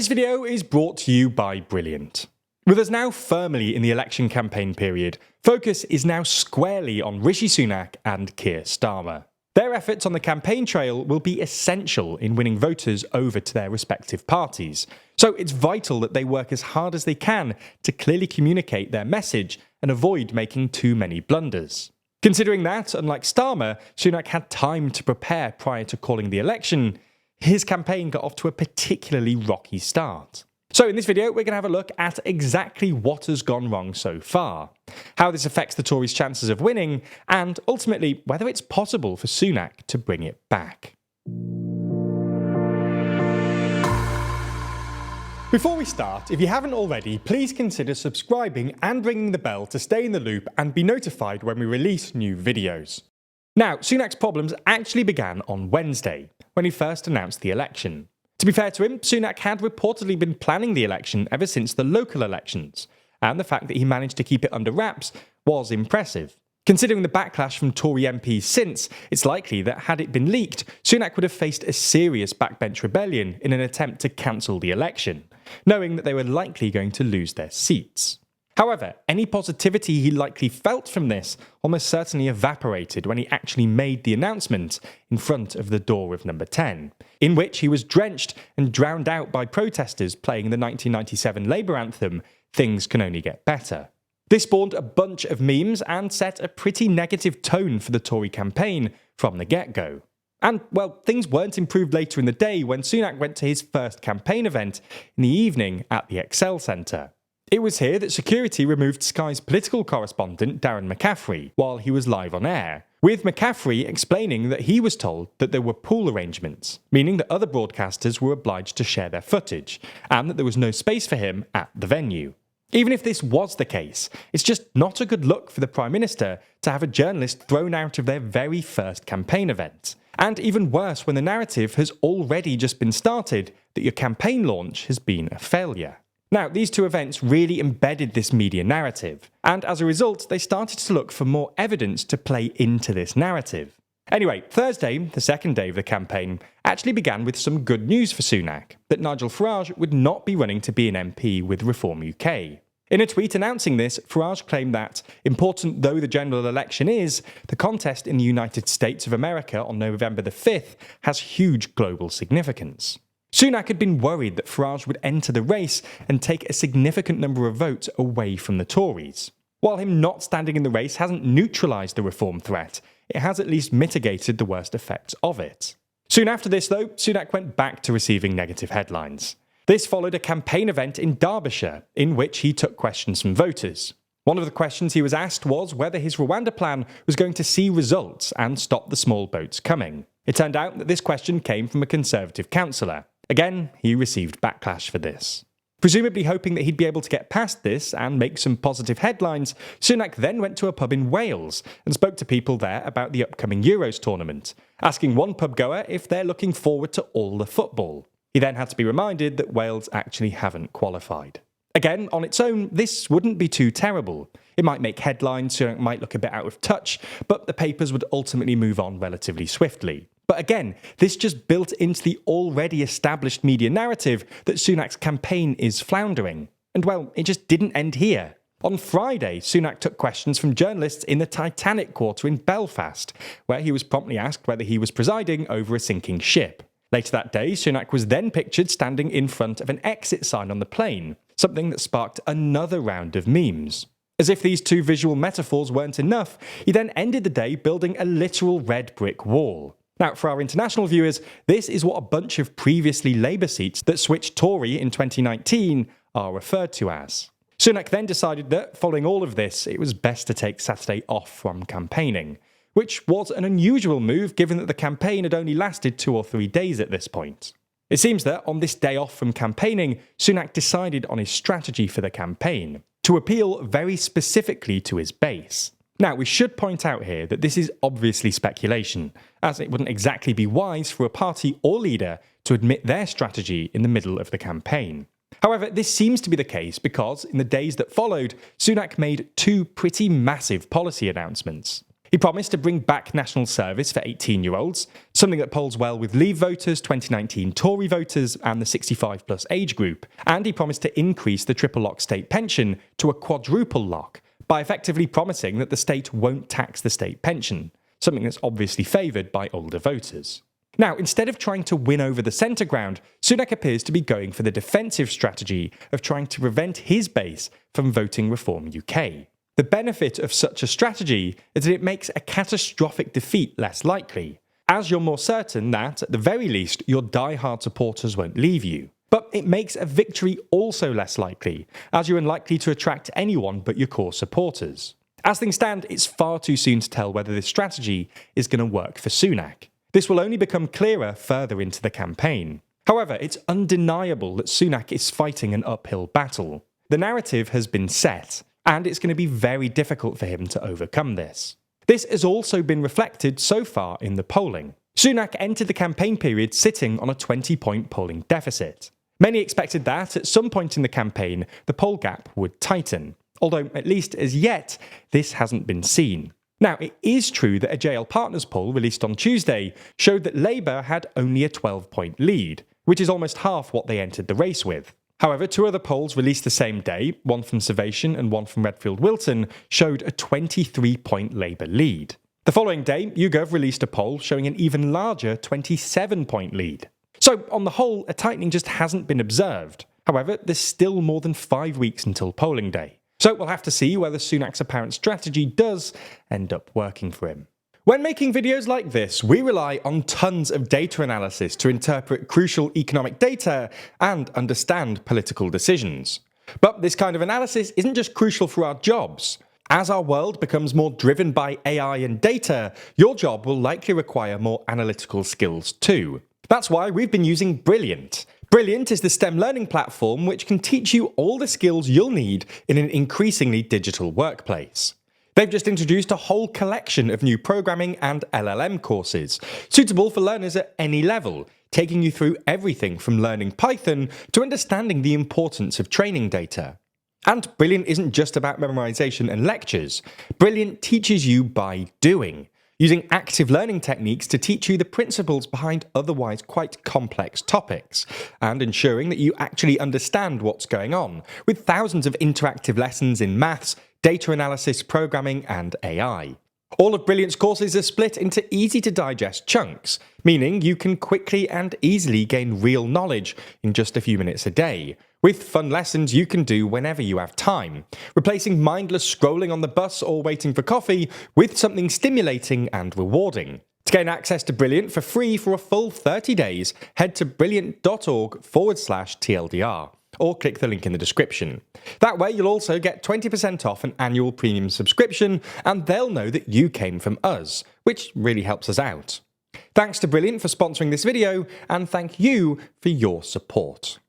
This video is brought to you by Brilliant. With us now firmly in the election campaign period, focus is now squarely on Rishi Sunak and Keir Starmer. Their efforts on the campaign trail will be essential in winning voters over to their respective parties, so it's vital that they work as hard as they can to clearly communicate their message and avoid making too many blunders. Considering that, unlike Starmer, Sunak had time to prepare prior to calling the election, his campaign got off to a particularly rocky start. So in this video, we're going to have a look at exactly what has gone wrong so far, how this affects the Tories' chances of winning, and ultimately whether it's possible for Sunak to bring it back. Before we start, if you haven't already, please consider subscribing and ringing the bell to stay in the loop and be notified when we release new videos. Now, Sunak's problems actually began on Wednesday, when he first announced the election. To be fair to him, Sunak had reportedly been planning the election ever since the local elections, and the fact that he managed to keep it under wraps was impressive. Considering the backlash from Tory MPs since, it's likely that had it been leaked, Sunak would have faced a serious backbench rebellion in an attempt to cancel the election, knowing that they were likely going to lose their seats. However, any positivity he likely felt from this almost certainly evaporated when he actually made the announcement in front of the door of number 10, in which he was drenched and drowned out by protesters playing the 1997 Labour anthem, "Things Can Only Get Better." This spawned a bunch of memes and set a pretty negative tone for the Tory campaign from the get-go. And, well, things weren't improved later in the day when Sunak went to his first campaign event in the evening at the Excel Centre. It was here that security removed Sky's political correspondent Darren McCaffrey while he was live on air, with McCaffrey explaining that he was told that there were pool arrangements, meaning that other broadcasters were obliged to share their footage, and that there was no space for him at the venue. Even if this was the case, it's just not a good look for the Prime Minister to have a journalist thrown out of their very first campaign event. And even worse when the narrative has already just been started that your campaign launch has been a failure. Now, these two events really embedded this media narrative, and as a result, they started to look for more evidence to play into this narrative. Anyway, Thursday, the second day of the campaign, actually began with some good news for Sunak, that Nigel Farage would not be running to be an MP with Reform UK. In a tweet announcing this, Farage claimed that, important though the general election is, the contest in the United States of America on November the 5th has huge global significance. Sunak had been worried that Farage would enter the race and take a significant number of votes away from the Tories. While him not standing in the race hasn't neutralised the reform threat, it has at least mitigated the worst effects of it. Soon after this, though, Sunak went back to receiving negative headlines. This followed a campaign event in Derbyshire, in which he took questions from voters. One of the questions he was asked was whether his Rwanda plan was going to see results and stop the small boats coming. It turned out that this question came from a Conservative councillor. Again, he received backlash for this. Presumably hoping that he'd be able to get past this and make some positive headlines, Sunak then went to a pub in Wales and spoke to people there about the upcoming Euros tournament, asking one pubgoer if they're looking forward to all the football. He then had to be reminded that Wales actually haven't qualified. Again, on its own, this wouldn't be too terrible. It might make headlines, Sunak might look a bit out of touch, but the papers would ultimately move on relatively swiftly. But again, this just built into the already established media narrative that Sunak's campaign is floundering. And well, it just didn't end here. On Friday, Sunak took questions from journalists in the Titanic Quarter in Belfast, where he was promptly asked whether he was presiding over a sinking ship. Later that day, Sunak was then pictured standing in front of an exit sign on the plane, something that sparked another round of memes. As if these two visual metaphors weren't enough, he then ended the day building a literal red brick wall. Now, for our international viewers, this is what a bunch of previously Labour seats that switched Tory in 2019 are referred to as. Sunak then decided that, following all of this, it was best to take Saturday off from campaigning, which was an unusual move given that the campaign had only lasted 2 or 3 days at this point. It seems that, on this day off from campaigning, Sunak decided on his strategy for the campaign, to appeal very specifically to his base. Now, we should point out here that this is obviously speculation, as it wouldn't exactly be wise for a party or leader to admit their strategy in the middle of the campaign. However, this seems to be the case because, in the days that followed, Sunak made 2 pretty massive policy announcements. He promised to bring back national service for 18-year-olds, something that polls well with Leave voters, 2019 Tory voters, and the 65-plus age group. And he promised to increase the triple lock state pension to a quadruple lock by effectively promising that the state won't tax the state pension, something that's obviously favoured by older voters. Now, instead of trying to win over the centre ground, Sunak appears to be going for the defensive strategy of trying to prevent his base from voting Reform UK. The benefit of such a strategy is that it makes a catastrophic defeat less likely, as you're more certain that, at the very least, your die-hard supporters won't leave you. But it makes a victory also less likely, as you're unlikely to attract anyone but your core supporters. As things stand, it's far too soon to tell whether this strategy is going to work for Sunak. This will only become clearer further into the campaign. However, it's undeniable that Sunak is fighting an uphill battle. The narrative has been set, and it's going to be very difficult for him to overcome this. This has also been reflected so far in the polling. Sunak entered the campaign period sitting on a 20-point polling deficit. Many expected that, at some point in the campaign, the poll gap would tighten, although at least as yet, this hasn't been seen. Now, it is true that a JL Partners poll released on Tuesday showed that Labour had only a 12-point lead, which is almost half what they entered the race with. However, two other polls released the same day, one from Survation and one from Redfield Wilton, showed a 23-point Labour lead. The following day, YouGov released a poll showing an even larger 27-point lead. So, on the whole, a tightening just hasn't been observed. However, there's still more than 5 weeks until polling day. So we'll have to see whether Sunak's apparent strategy does end up working for him. When making videos like this, we rely on tons of data analysis to interpret crucial economic data and understand political decisions. But this kind of analysis isn't just crucial for our jobs. As our world becomes more driven by AI and data, your job will likely require more analytical skills too. That's why we've been using Brilliant. Brilliant is the STEM learning platform which can teach you all the skills you'll need in an increasingly digital workplace. They've just introduced a whole collection of new programming and LLM courses, suitable for learners at any level, taking you through everything from learning Python to understanding the importance of training data. And Brilliant isn't just about memorization and lectures. Brilliant teaches you by doing, using active learning techniques to teach you the principles behind otherwise quite complex topics, and ensuring that you actually understand what's going on, with thousands of interactive lessons in maths, data analysis, programming, and AI. All of Brilliant's courses are split into easy-to-digest chunks, meaning you can quickly and easily gain real knowledge in just a few minutes a day, with fun lessons you can do whenever you have time, replacing mindless scrolling on the bus or waiting for coffee with something stimulating and rewarding. To gain access to Brilliant for free for a full 30 days, head to brilliant.org/TLDR, or click the link in the description. That way you'll also get 20% off an annual premium subscription, and they'll know that you came from us, which really helps us out. Thanks to Brilliant for sponsoring this video, and thank you for your support.